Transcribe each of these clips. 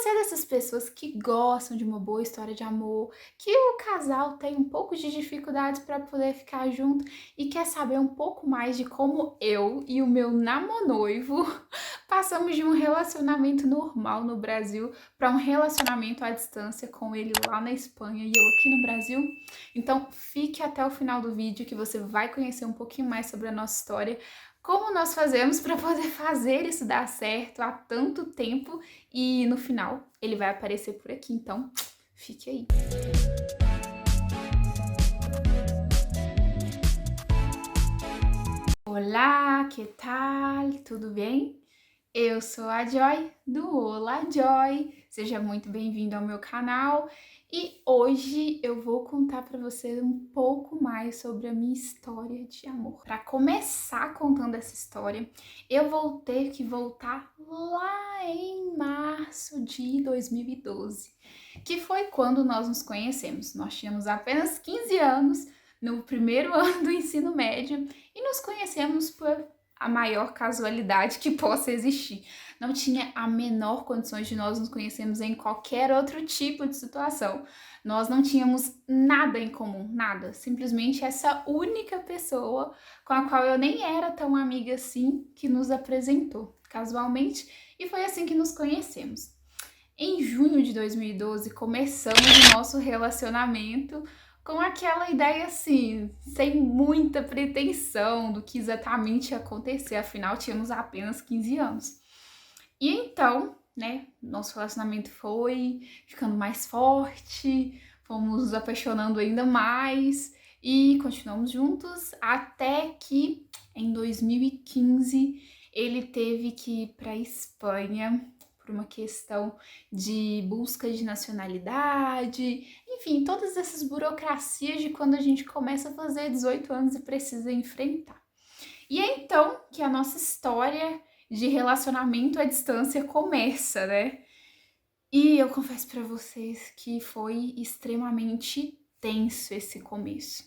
você é dessas pessoas que gostam de uma boa história de amor, que o casal tem um pouco de dificuldades para poder ficar junto e quer saber um pouco mais de como eu e o meu namonoivo passamos de um relacionamento normal no Brasil para um relacionamento à distância com ele lá na Espanha e eu aqui no Brasil? Então fique até o final do vídeo que você vai conhecer um pouquinho mais sobre a nossa história, como nós fazemos para poder fazer isso dar certo há tanto tempo e no final ele vai aparecer por aqui, então fique aí. Olá, que tal? Tudo bem? Eu sou a Joy do Olá Joy. Seja muito bem-vindo ao meu canal e hoje eu vou contar para você um pouco mais sobre a minha história de amor. Para começar contando essa história, eu vou ter que voltar lá em março de 2012, que foi quando nós nos conhecemos. Nós tínhamos apenas 15 anos no primeiro ano do ensino médio e nos conhecemos por a maior casualidade que possa existir. Não tinha a menor condições de nós nos conhecermos em qualquer outro tipo de situação. Nós não tínhamos nada em comum, nada. Simplesmente essa única pessoa com a qual eu nem era tão amiga assim que nos apresentou casualmente e foi assim que nos conhecemos. Em junho de 2012 começamos o nosso relacionamento com aquela ideia assim, sem muita pretensão do que exatamente ia acontecer, afinal tínhamos apenas 15 anos. E então, né, nosso relacionamento foi ficando mais forte, fomos nos apaixonando ainda mais e continuamos juntos até que em 2015 ele teve que ir para a Espanha por uma questão de busca de nacionalidade, enfim, todas essas burocracias de quando a gente começa a fazer 18 anos e precisa enfrentar. E é então que a nossa história de relacionamento à distância começa, né? E eu confesso para vocês que foi extremamente tenso esse começo.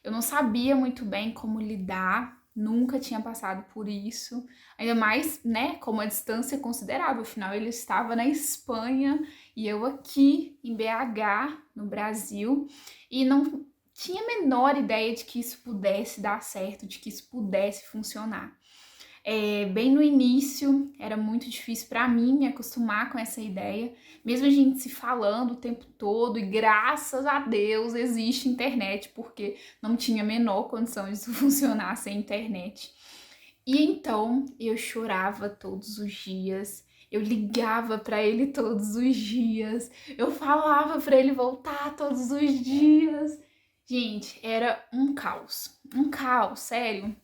Eu não sabia muito bem como lidar, nunca tinha passado por isso, ainda mais, né, com uma distância considerável, afinal ele estava na Espanha e eu aqui em BH, no Brasil, e não tinha a menor ideia de que isso pudesse dar certo, de que isso pudesse funcionar. Bem no início era muito difícil para mim me acostumar com essa ideia, mesmo a gente se falando o tempo todo, e graças a Deus existe internet, porque não tinha a menor condição disso funcionar sem internet. E então eu chorava todos os dias, eu ligava para ele todos os dias, eu falava para ele voltar todos os dias. Gente, era um caos, sério.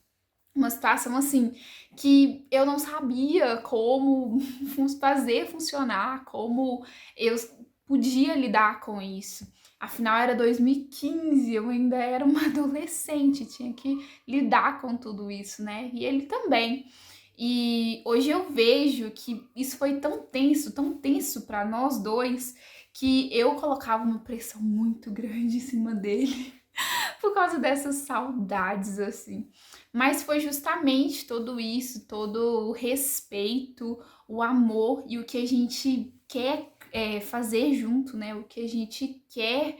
Uma situação assim que eu não sabia como fazer funcionar, como eu podia lidar com isso. Afinal, era 2015, eu ainda era uma adolescente, tinha que lidar com tudo isso, né? E ele também. E hoje eu vejo que isso foi tão tenso para nós dois, que eu colocava uma pressão muito grande em cima dele por causa dessas saudades, assim. Mas foi justamente tudo isso, todo o respeito, o amor e o que a gente quer fazer junto, né? O que a gente quer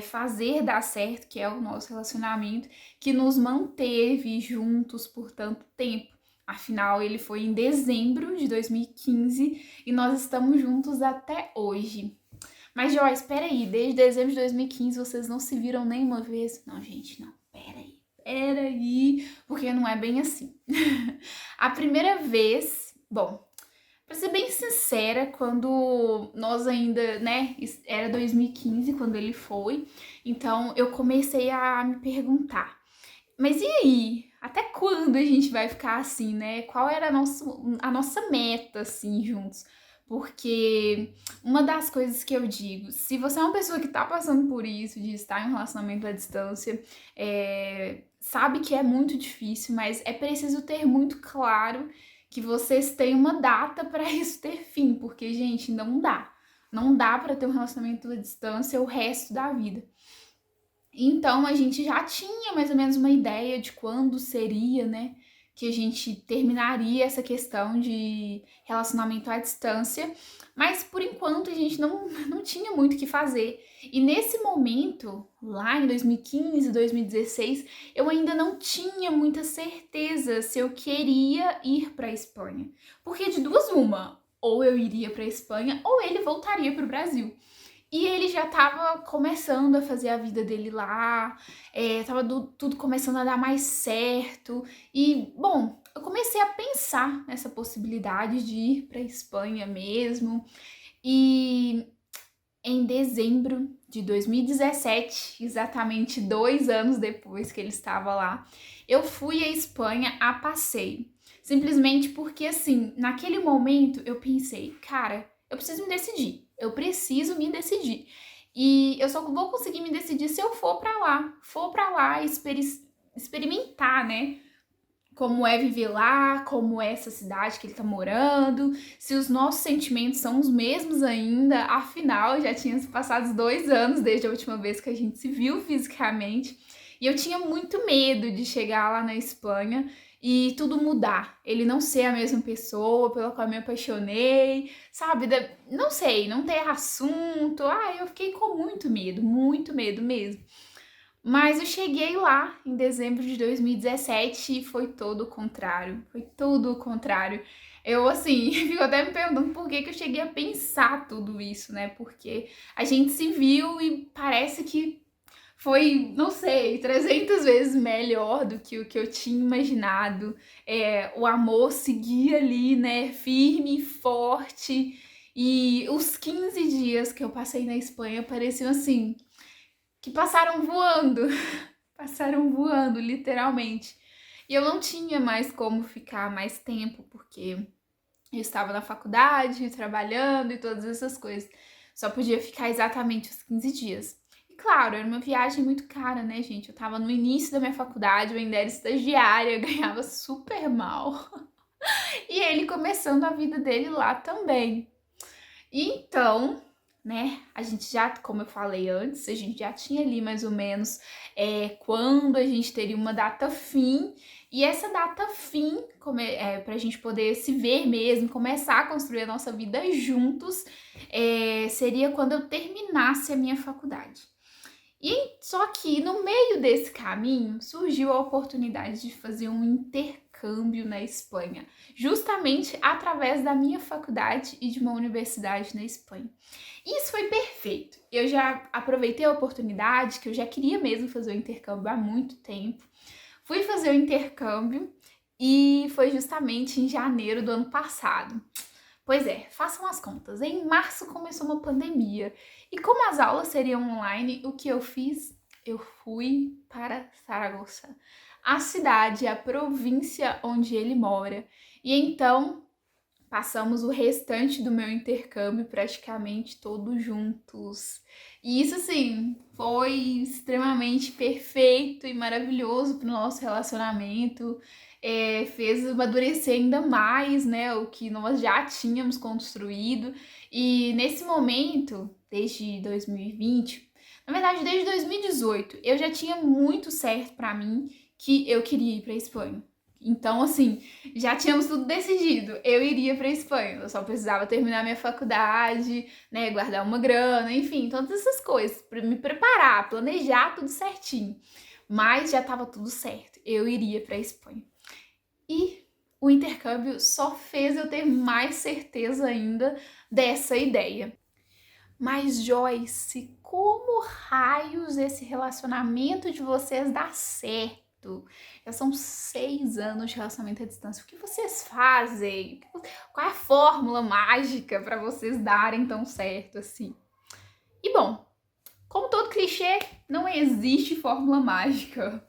fazer dar certo, que é o nosso relacionamento, que nos manteve juntos por tanto tempo. Afinal, ele foi em dezembro de 2015 e nós estamos juntos até hoje. Mas, Joy, espera aí, desde dezembro de 2015 vocês não se viram nenhuma vez? Não, gente, não, pera aí, porque não é bem assim. A primeira vez, bom, pra ser bem sincera, quando nós ainda, né, era 2015 quando ele foi, então eu comecei a me perguntar, mas e aí? Até quando a gente vai ficar assim, né? Qual era a nossa meta, assim, juntos? Porque uma das coisas que eu digo, se você é uma pessoa que tá passando por isso, de estar em um relacionamento à distância, sabe que é muito difícil, mas é preciso ter muito claro que vocês têm uma data para isso ter fim, porque, gente, não dá. Não dá para ter um relacionamento à distância o resto da vida. Então a gente já tinha mais ou menos uma ideia de quando seria, né, que a gente terminaria essa questão de relacionamento à distância, mas por enquanto enquanto a gente não tinha muito o que fazer. E nesse momento, lá em 2015, 2016, eu ainda não tinha muita certeza se eu queria ir para a Espanha. Porque de duas uma, ou eu iria para a Espanha ou ele voltaria para o Brasil. E ele já estava começando a fazer a vida dele lá, tudo começando a dar mais certo. E, bom, eu comecei a pensar nessa possibilidade de ir para a Espanha mesmo. E em dezembro de 2017, exatamente 2 anos depois que ele estava lá, eu fui à Espanha a passeio. Simplesmente porque, assim, naquele momento eu pensei, cara, eu preciso me decidir. Eu preciso me decidir. E eu só vou conseguir me decidir se eu for pra lá experimentar, né? Como é viver lá, como é essa cidade que ele tá morando, se os nossos sentimentos são os mesmos ainda, afinal já tinha se passado 2 anos desde a última vez que a gente se viu fisicamente, e eu tinha muito medo de chegar lá na Espanha e tudo mudar, ele não ser a mesma pessoa pela qual eu me apaixonei, sabe? Não sei, não ter assunto, eu fiquei com muito medo mesmo. Mas eu cheguei lá em dezembro de 2017 e foi todo o contrário. Foi tudo o contrário. Eu, assim, fico até me perguntando por que eu cheguei a pensar tudo isso, né? Porque a gente se viu e parece que foi, não sei, 300 vezes melhor do que o que eu tinha imaginado. O amor seguia ali, né? Firme, forte. E os 15 dias que eu passei na Espanha pareciam assim que passaram voando, passaram voando, literalmente. E eu não tinha mais como ficar mais tempo, porque eu estava na faculdade, trabalhando e todas essas coisas. Só podia ficar exatamente os 15 dias. E claro, era uma viagem muito cara, né, gente? Eu tava no início da minha faculdade, eu ainda era estagiária, ganhava super mal. E ele começando a vida dele lá também. Então, né, a gente já, como eu falei antes, a gente já tinha ali mais ou menos quando a gente teria uma data fim, e essa data fim, para a gente poder se ver mesmo, começar a construir a nossa vida juntos, seria quando eu terminasse a minha faculdade. E só que no meio desse caminho surgiu a oportunidade de fazer um intercâmbio na Espanha, justamente através da minha faculdade e de uma universidade na Espanha. E isso foi perfeito. Eu já aproveitei a oportunidade, que eu já queria mesmo fazer o intercâmbio há muito tempo. Fui fazer o intercâmbio e foi justamente em janeiro do ano passado. Pois é, façam as contas. Em março começou uma pandemia. E como as aulas seriam online, o que eu fiz? Eu fui para Saragoça, a cidade, a província onde ele mora. E então passamos o restante do meu intercâmbio praticamente todos juntos. E isso, assim, foi extremamente perfeito e maravilhoso para o nosso relacionamento. Fez amadurecer ainda mais, né, o que nós já tínhamos construído. E nesse momento, desde 2020, na verdade, desde 2018, eu já tinha muito certo para mim que eu queria ir para Espanha. Então, assim, já tínhamos tudo decidido. Eu iria para Espanha. Eu só precisava terminar minha faculdade, né, guardar uma grana, enfim, todas essas coisas para me preparar, planejar tudo certinho. Mas já estava tudo certo. Eu iria para Espanha. E o intercâmbio só fez eu ter mais certeza ainda dessa ideia. Mas Joyce, como raios esse relacionamento de vocês dá certo? Já são 6 anos de relacionamento à distância. O que vocês fazem? Qual é a fórmula mágica para vocês darem tão certo assim? E bom, como todo clichê, não existe fórmula mágica.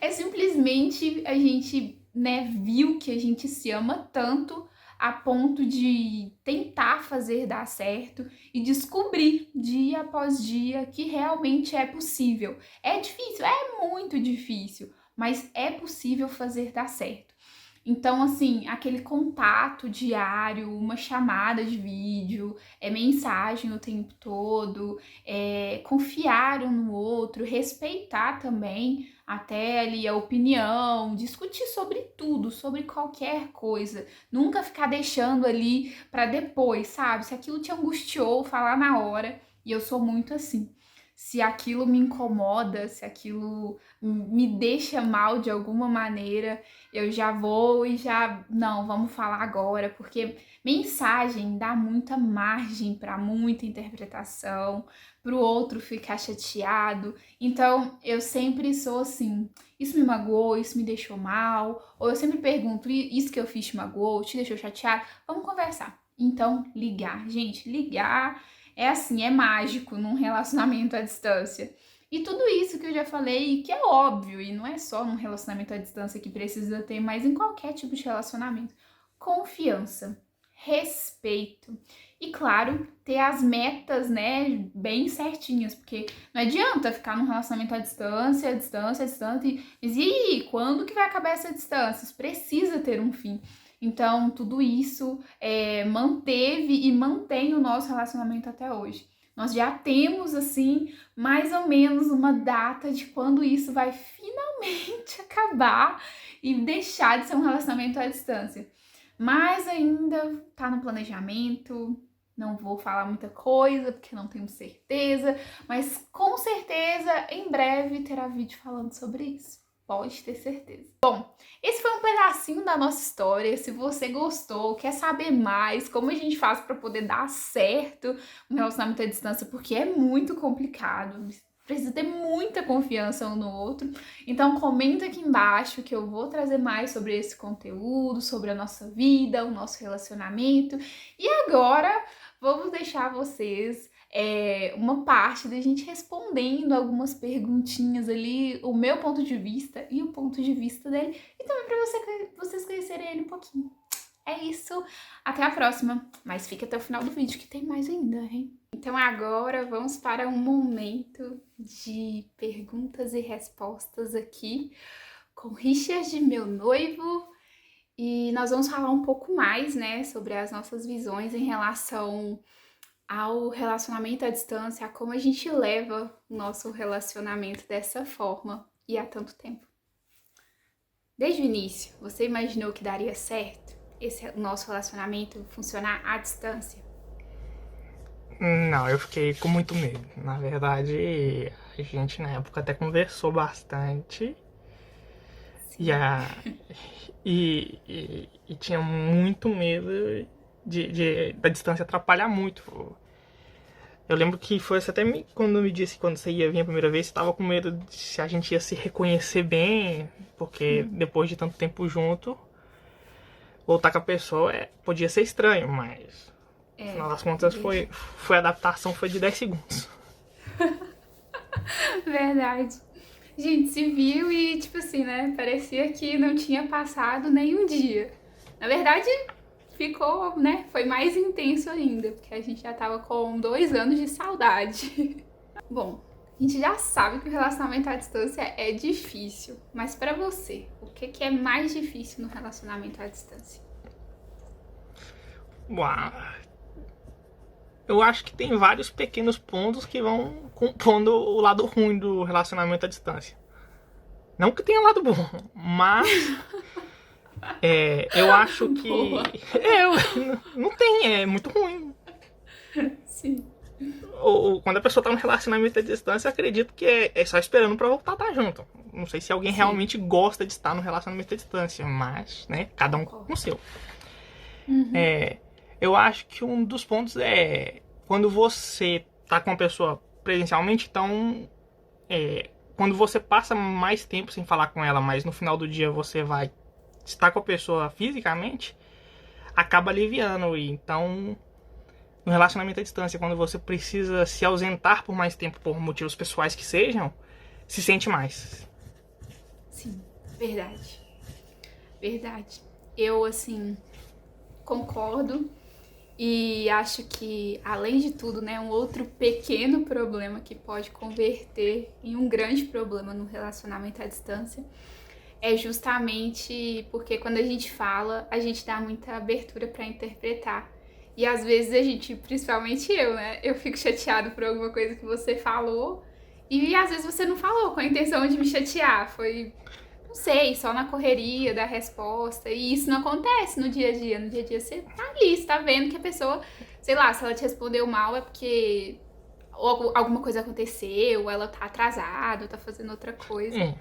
É simplesmente a gente, né, viu que a gente se ama tanto a ponto de tentar fazer dar certo e descobrir dia após dia que realmente é possível. É difícil, é muito difícil, mas é possível fazer dar certo. Então, assim, aquele contato diário, uma chamada de vídeo, mensagem o tempo todo, confiar um no outro, respeitar também até ali a opinião, discutir sobre tudo, sobre qualquer coisa. Nunca ficar deixando ali para depois, sabe? Se aquilo te angustiou, falar na hora. E eu sou muito assim. Se aquilo me incomoda, se aquilo me deixa mal de alguma maneira, eu já vou e já, não, vamos falar agora, porque mensagem dá muita margem para muita interpretação, para o outro ficar chateado. Então, eu sempre sou assim, isso me magoou, isso me deixou mal, ou eu sempre pergunto, isso que eu fiz te magoou, te deixou chateado? Vamos conversar. Então, ligar. Gente, ligar é assim, é mágico num relacionamento à distância. E tudo isso que eu já falei, que é óbvio, e não é só num relacionamento à distância que precisa ter, mas em qualquer tipo de relacionamento. Confiança, respeito e, claro, ter as metas, né, bem certinhas, porque não adianta ficar num relacionamento à distância, mas e aí, quando que vai acabar essa distância? Isso precisa ter um fim. Então, tudo isso manteve e mantém o nosso relacionamento até hoje. Nós já temos, assim, mais ou menos uma data de quando isso vai finalmente acabar e deixar de ser um relacionamento à distância. Mas ainda tá no planejamento, não vou falar muita coisa porque não tenho certeza, mas com certeza em breve terá vídeo falando sobre isso. Pode ter certeza. Bom, esse foi um pedacinho da nossa história. Se você gostou, quer saber mais como a gente faz para poder dar certo um relacionamento à distância, porque é muito complicado, precisa ter muita confiança um no outro. Então comenta aqui embaixo que eu vou trazer mais sobre esse conteúdo, sobre a nossa vida, o nosso relacionamento. E agora vamos deixar vocês uma parte da gente respondendo algumas perguntinhas ali, o meu ponto de vista e o ponto de vista dele, e também para vocês conhecerem ele um pouquinho. É isso, até a próxima, mas fica até o final do vídeo que tem mais ainda, hein? Então agora vamos para um momento de perguntas e respostas aqui com Richard, meu noivo, e nós vamos falar um pouco mais, né, sobre as nossas visões em relação ao relacionamento à distância, a como a gente leva o nosso relacionamento dessa forma e há tanto tempo. Desde o início, você imaginou que daria certo esse nosso relacionamento funcionar à distância? Não, eu fiquei com muito medo. Na verdade, a gente na época até conversou bastante e, Sim. e tinha muito medo da distância atrapalhar muito. Eu lembro que foi você até quando me disse que quando você ia vir a primeira vez, você estava com medo de se a gente ia se reconhecer bem, porque depois de tanto tempo junto, voltar com a pessoa podia ser estranho, mas no final das contas foi a adaptação foi de 10 segundos. Verdade. A gente se viu e, tipo assim, né? Parecia que não tinha passado nem um dia. Na verdade, ficou, né? Foi mais intenso ainda, porque a gente já tava com 2 anos de saudade. Bom, a gente já sabe que o relacionamento à distância é difícil, mas pra você, o que é mais difícil no relacionamento à distância? Uau. Eu acho que tem vários pequenos pontos que vão compondo o lado ruim do relacionamento à distância. Não que tenha lado bom, mas eu acho que não tem, é muito ruim. Sim. Ou quando a pessoa tá num relacionamento à distância, eu acredito que é só esperando pra voltar a estar junto. Não sei se alguém Sim. realmente gosta de estar no relacionamento à distância, mas, né, cada um com o seu. Eu acho que um dos pontos é quando você tá com uma pessoa presencialmente, então quando você passa mais tempo sem falar com ela, mas no final do dia você vai estar com a pessoa fisicamente, acaba aliviando. E então, no relacionamento à distância, quando você precisa se ausentar por mais tempo por motivos pessoais que sejam, se sente mais. Sim, verdade. Verdade. Eu, assim, concordo. E acho que, além de tudo, né, um outro pequeno problema que pode converter em um grande problema no relacionamento à distância é justamente porque quando a gente fala, a gente dá muita abertura para interpretar. E às vezes a gente, principalmente eu, né? Eu fico chateado por alguma coisa que você falou e às vezes você não falou com a intenção de me chatear. Foi, não sei, só na correria da resposta. E isso não acontece no dia a dia. No dia a dia você tá ali, você tá vendo que a pessoa, sei lá, se ela te respondeu mal é porque ou alguma coisa aconteceu, ou ela tá atrasada, ou tá fazendo outra coisa. É.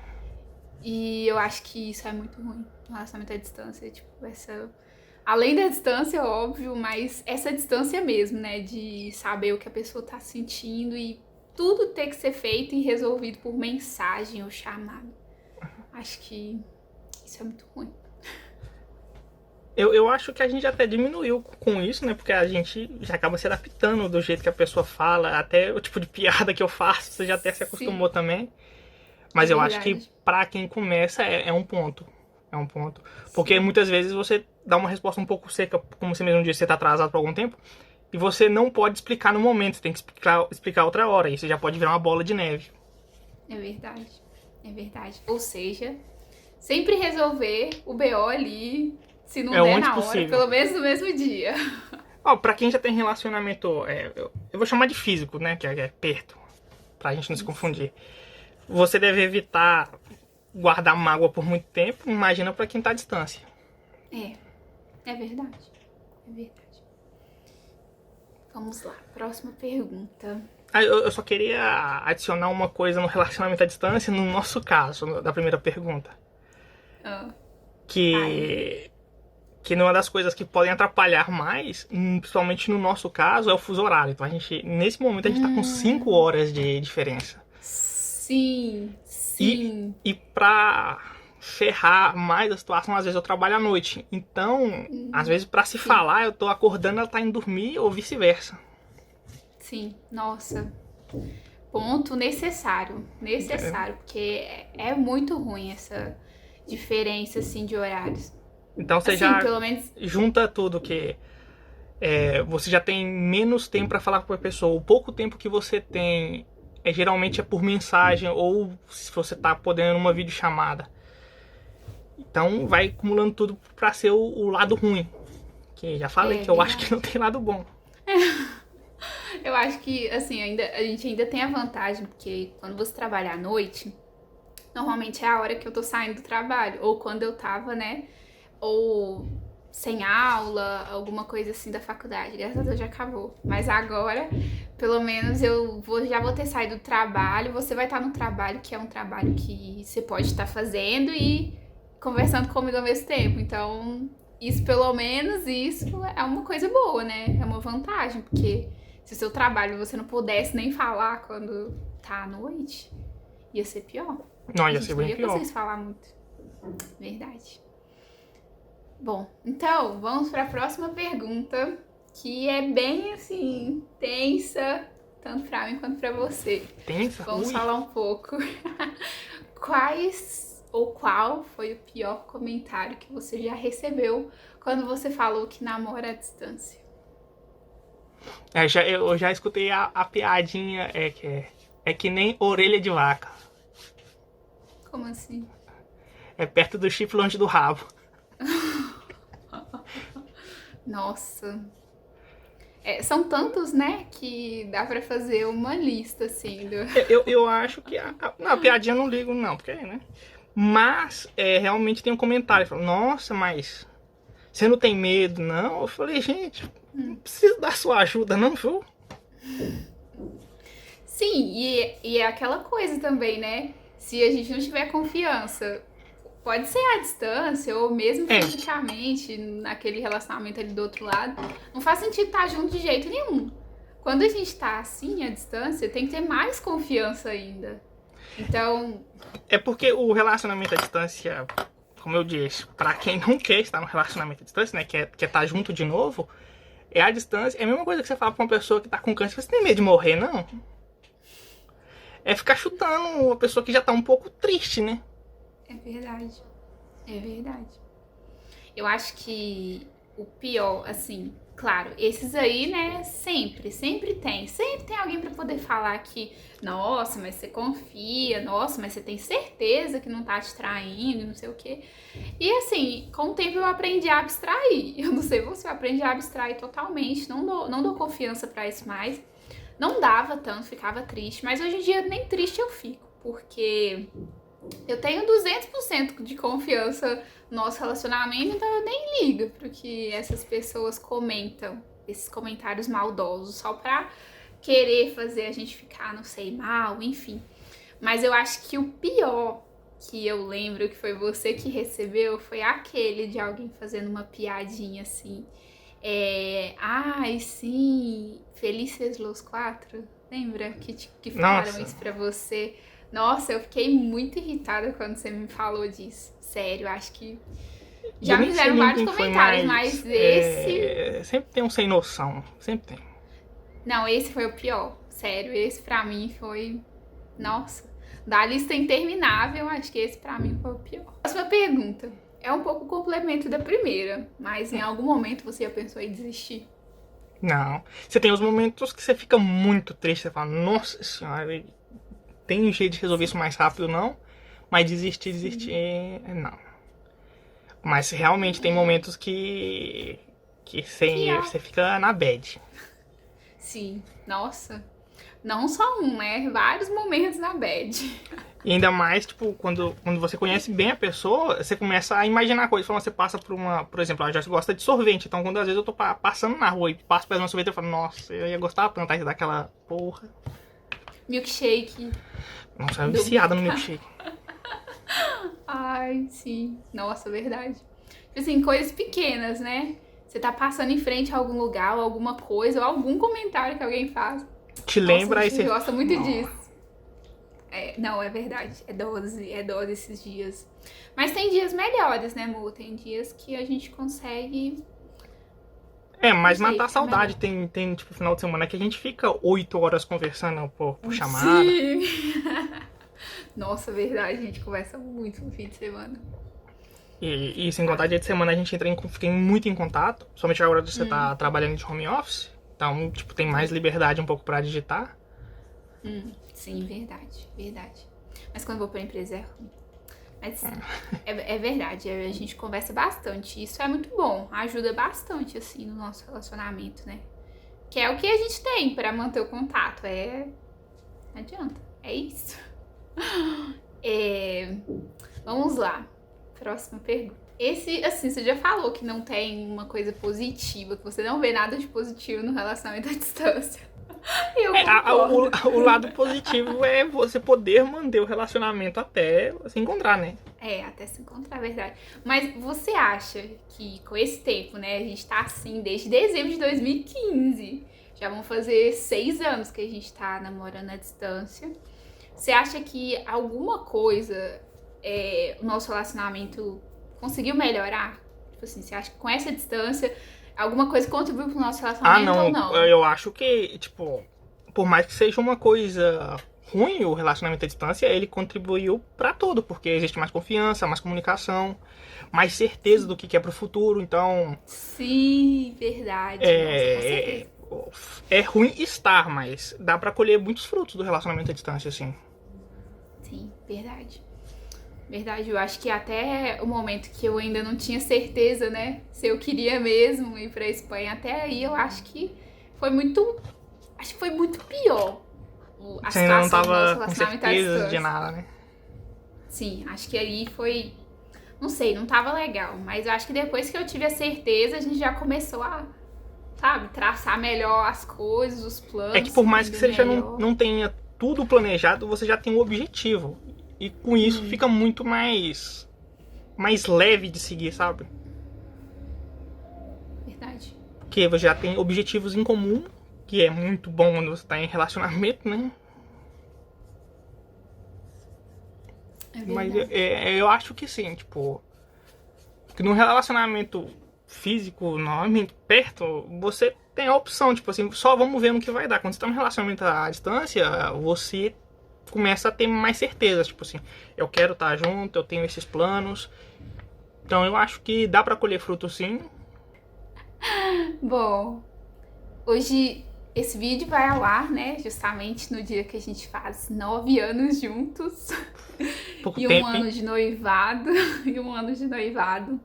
E eu acho que isso é muito ruim no relacionamento à distância. Tipo, essa. Além da distância, óbvio, mas essa distância mesmo, né? De saber o que a pessoa tá sentindo e tudo ter que ser feito e resolvido por mensagem ou chamado. Acho que isso é muito ruim. Eu acho que a gente até diminuiu com isso, né? Porque a gente já acaba se adaptando do jeito que a pessoa fala, até o tipo de piada que eu faço, você já até se acostumou Sim, também. é Mas eu acho que verdade. pra quem começa é um ponto. É um ponto. Porque muitas vezes você dá uma resposta um pouco seca, como você mesmo disse, você tá atrasado por algum tempo, e você não pode explicar no momento, você tem que explicar outra hora, e você já pode virar uma bola de neve. É verdade. É verdade. Ou seja, sempre resolver o BO ali, se não É o der antes na hora, possível. pelo menos no mesmo dia. Ó, pra quem já tem relacionamento, eu vou chamar de físico, né? Que é perto, pra gente não se Isso. confundir. Você deve evitar guardar mágoa por muito tempo, imagina pra quem tá à distância. É, é verdade. É verdade. Vamos lá, próxima pergunta. Ah, eu só queria adicionar uma coisa no relacionamento à distância, no nosso caso, da primeira pergunta. Ah, fale. Que, que uma das coisas que podem atrapalhar mais, principalmente no nosso caso, é o fuso horário. Então nesse momento a gente tá com 5 Hum, horas de diferença. sim, E, sim. e pra ferrar mais a situação, às vezes eu trabalho à noite. Então, às vezes pra se Sim, falar, eu tô acordando, ela tá indo dormir ou vice-versa. sim. Nossa, ponto necessário. Entendeu? Necessário, porque é muito ruim essa diferença, assim, de horários. Então você Assim, já pelo menos, junta tudo que você já tem menos tempo para falar com a pessoa. O pouco tempo que você tem geralmente é por mensagem ou se você tá podendo uma videochamada. Então vai acumulando tudo para ser o lado ruim. Que já falei é que eu acho que não verdade. tem lado bom. Eu acho que, assim, a gente ainda tem a vantagem, porque quando você trabalha à noite, normalmente é a hora que eu tô saindo do trabalho, ou quando eu tava, né, ou sem aula, alguma coisa assim da faculdade. Graças a Deus já acabou. Mas agora, pelo menos já vou ter saído do trabalho, você vai estar no trabalho, que é um trabalho que você pode estar fazendo e conversando comigo ao mesmo tempo. Então, isso pelo menos isso é uma coisa boa, né? É uma vantagem, porque se o seu trabalho você não pudesse nem falar quando tá à noite, ia ser pior. Não, A ia ser gente não bem ia pior. conseguir falar muito. Verdade. Bom, então vamos para a próxima pergunta, que é bem assim, tensa, tanto para mim quanto para você. Tensa? Vamos Ui. falar um pouco. Quais ou qual foi o pior comentário que você já recebeu quando você falou que namora à distância? Eu já escutei a piadinha é que nem orelha de vaca. Como assim? É perto do chifre, longe do rabo. Nossa. É, são tantos, né, que dá pra fazer uma lista, assim, do... Eu acho que não, a piadinha eu não ligo, não, porque, né? Mas realmente tem um comentário. Fala, nossa, mas você não tem medo, não? Eu falei, gente, não preciso da sua ajuda, não, viu? Sim, e é aquela coisa também, né? Se a gente não tiver confiança, pode ser à distância ou mesmo É, fisicamente, naquele relacionamento ali do outro lado, não faz sentido estar junto de jeito nenhum. Quando a gente tá assim, à distância, tem que ter mais confiança ainda. Então, é porque o relacionamento à distância, como eu disse, pra quem não quer estar no relacionamento à distância, né? Quer estar junto de novo, é a distância. É a mesma coisa que você fala pra uma pessoa que tá com câncer. Você tem medo de morrer, não? É ficar chutando uma pessoa que já tá um pouco triste, né? é verdade. É verdade. Eu acho que o pior, assim, Claro, esses aí, né, sempre tem alguém pra poder falar que, nossa, mas você confia, nossa, mas você tem certeza que não tá te traindo, não sei o quê. E assim, com o tempo eu aprendi a abstrair. Eu não sei você, eu aprendi a abstrair totalmente, não dou confiança pra isso mais. Não dava tanto, ficava triste, mas hoje em dia nem triste eu fico, porque eu tenho 200% de confiança no nosso relacionamento, então eu nem ligo pro que essas pessoas comentam, esses comentários maldosos, só pra querer fazer a gente ficar, não sei, mal, enfim. Mas eu acho que o pior que eu lembro que foi você que recebeu foi aquele de alguém fazendo uma piadinha assim. Ai, sim, Felices los quatro. Lembra que falaram Nossa, isso pra você? Nossa, eu fiquei muito irritada quando você me falou disso. Sério, acho que e eu já me nem sei fizeram nem vários quem foi comentários, mais. mas esse. Sempre tem um sem noção. Sempre tem. Não, esse foi o pior. Sério, esse pra mim foi. Nossa, da lista interminável, acho que esse pra mim foi o pior. Próxima pergunta. É um pouco o complemento da primeira, mas em algum momento você já pensou em desistir? Não. Você tem os momentos que você fica muito triste. Você fala, nossa senhora, tem um jeito de resolver isso mais rápido, não? Mas desistir, não. Mas realmente tem momentos que Pior. você fica na bad. Sim, nossa. Não só um, né? Vários momentos na bad. E ainda mais, tipo, quando você conhece bem a pessoa, você começa a imaginar coisas. Quando você passa por uma... Por exemplo, a Joyce gosta de sorvete. Então, quando às vezes eu tô passando na rua e passo perto de um sorvete, eu falo, nossa, eu ia gostar tanto aí daquela porra. Milkshake Nossa, eu é do viciada no mercado. milkshake. Ai, sim. Nossa, verdade. Tipo assim, coisas pequenas, né? Você tá passando em frente a algum lugar, ou alguma coisa, ou algum comentário que alguém faz. Te Nossa, a lembra, aí gente você... gosta muito Não. disso. Não, é verdade. É 12 esses dias. Mas tem dias melhores, né, Mu? Tem dias que a gente consegue, não Mas sei, matar a ficar saudade. melhor. Tem, tipo, final de semana que a gente fica 8 horas conversando por chamada. Sim! Nossa, verdade, a gente conversa muito no fim de semana. E sem contar dia de semana a gente fica muito em contato. Somente agora você tá Hum, trabalhando de home office. Então, tipo, tem mais liberdade um pouco pra digitar. sim, verdade, verdade. Mas quando eu vou pra empresa é ruim. Mas é verdade, a gente conversa bastante. Isso é muito bom, ajuda bastante, assim, no nosso relacionamento, né? Que é o que a gente tem pra manter o contato. Não adianta, é isso. É, vamos lá, próxima pergunta. Esse, assim, você já falou que não tem uma coisa positiva, que você não vê nada de positivo no relacionamento à distância. E eu concordo. O lado positivo é você poder manter o relacionamento até se encontrar, né? Até se encontrar, é verdade. Mas você acha que com esse tempo, né, a gente tá assim desde dezembro de 2015, já vão fazer 6 anos que a gente tá namorando à distância. Você acha que alguma coisa, o nosso relacionamento conseguiu melhorar? Tipo assim, você acha que com essa distância alguma coisa contribuiu pro nosso Ah, relacionamento ou não. não? Eu acho que, tipo, por mais que seja uma coisa ruim o relacionamento à distância, ele contribuiu pra tudo, porque existe mais confiança, mais comunicação, mais certeza do que é pro futuro. Então, Sim, verdade. Nossa, com é, certeza. é ruim estar, mas dá pra colher muitos frutos do relacionamento à distância, assim. Sim, verdade. Verdade, eu acho que até o momento que eu ainda não tinha certeza, né, se eu queria mesmo ir pra Espanha, até aí eu acho que foi muito pior a Você ainda não situação do nosso tava com relacionamento à certeza de distância. nada, né? Sim, acho que aí foi, não sei, não tava legal, mas eu acho que depois que eu tive a certeza, a gente já começou a, sabe, traçar melhor as coisas, os É que planos, se por mais que entender você já melhor. não tenha tudo planejado, você já tem um objetivo. E com isso fica muito mais leve de seguir, sabe? Verdade. Porque você já tem objetivos em comum, que é muito bom quando você tá em relacionamento, né? É Mas verdade. eu acho que sim, tipo, que no relacionamento físico, novamente, perto, você tem a opção, tipo assim, só vamos ver no que vai dar. Quando você tá num relacionamento à distância, você começa a ter mais certeza, tipo assim, eu quero estar junto, eu tenho esses planos. Então eu acho que dá pra colher fruto sim. Bom, hoje esse vídeo vai ao ar, né? Justamente no dia que a gente faz 9 anos juntos. Pouco E um tempo, ano hein? de noivado. E um ano de noivado.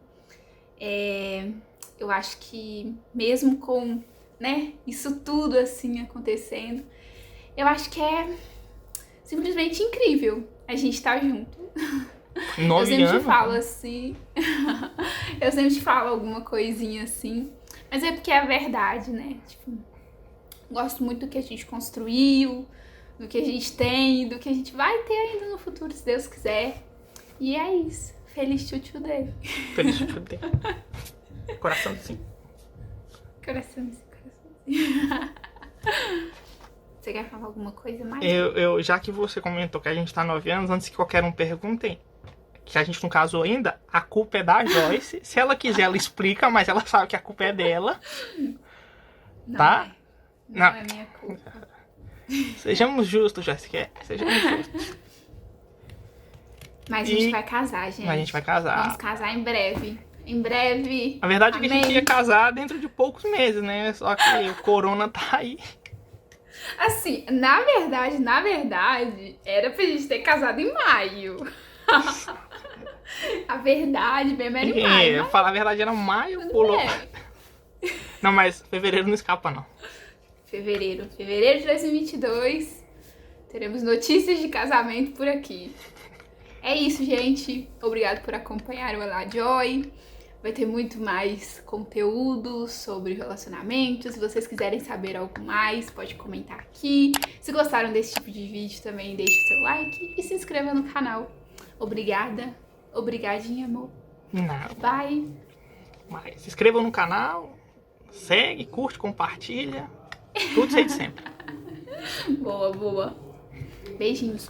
Eu acho que mesmo com, né, isso tudo assim acontecendo, eu acho que é simplesmente incrível a gente estar junto. Eu 9 sempre te anos? falo assim, eu sempre te falo alguma coisinha assim, mas é porque é a verdade, né? Tipo, gosto muito do que a gente construiu, do que a gente tem, do que a gente vai ter ainda no futuro, se Deus quiser. E é isso. Feliz Chuchu Day. Feliz de fuder. Coraçãozinho. Coraçãozinho, coraçãozinho. Você quer falar alguma coisa mais? Já que você comentou que a gente tá 9 anos, antes que qualquer um pergunte, que a gente não casou ainda, a culpa é da Joyce. Se ela quiser, ela explica, mas ela sabe que a culpa é dela, Não tá? é. Não Não. é minha culpa. Sejamos justos, Jéssica. Sejamos justos. Mas a gente vai casar, gente. Mas a gente vai casar. Vamos casar em breve. Em breve. A verdade é que a gente Amém. ia casar dentro de poucos meses, né? Só que o corona tá aí. Assim, na verdade, era pra gente ter casado em maio. A verdade mesmo era em maio. Mas Falar a verdade, era maio, tudo pulou. bem. Não, mas fevereiro não escapa, não. Fevereiro de 2022, teremos notícias de casamento por aqui. É isso, gente. Obrigado por acompanhar o Olá Joy. Vai ter muito mais conteúdo sobre relacionamentos. Se vocês quiserem saber algo mais, pode comentar aqui. Se gostaram desse tipo de vídeo, também deixe o seu like e se inscreva no canal. Obrigada. Obrigadinha, amor. Não. Bye. Mas se inscreva no canal, segue, curte, compartilha. Tudo isso aí de sempre. Boa, boa. Beijinhos.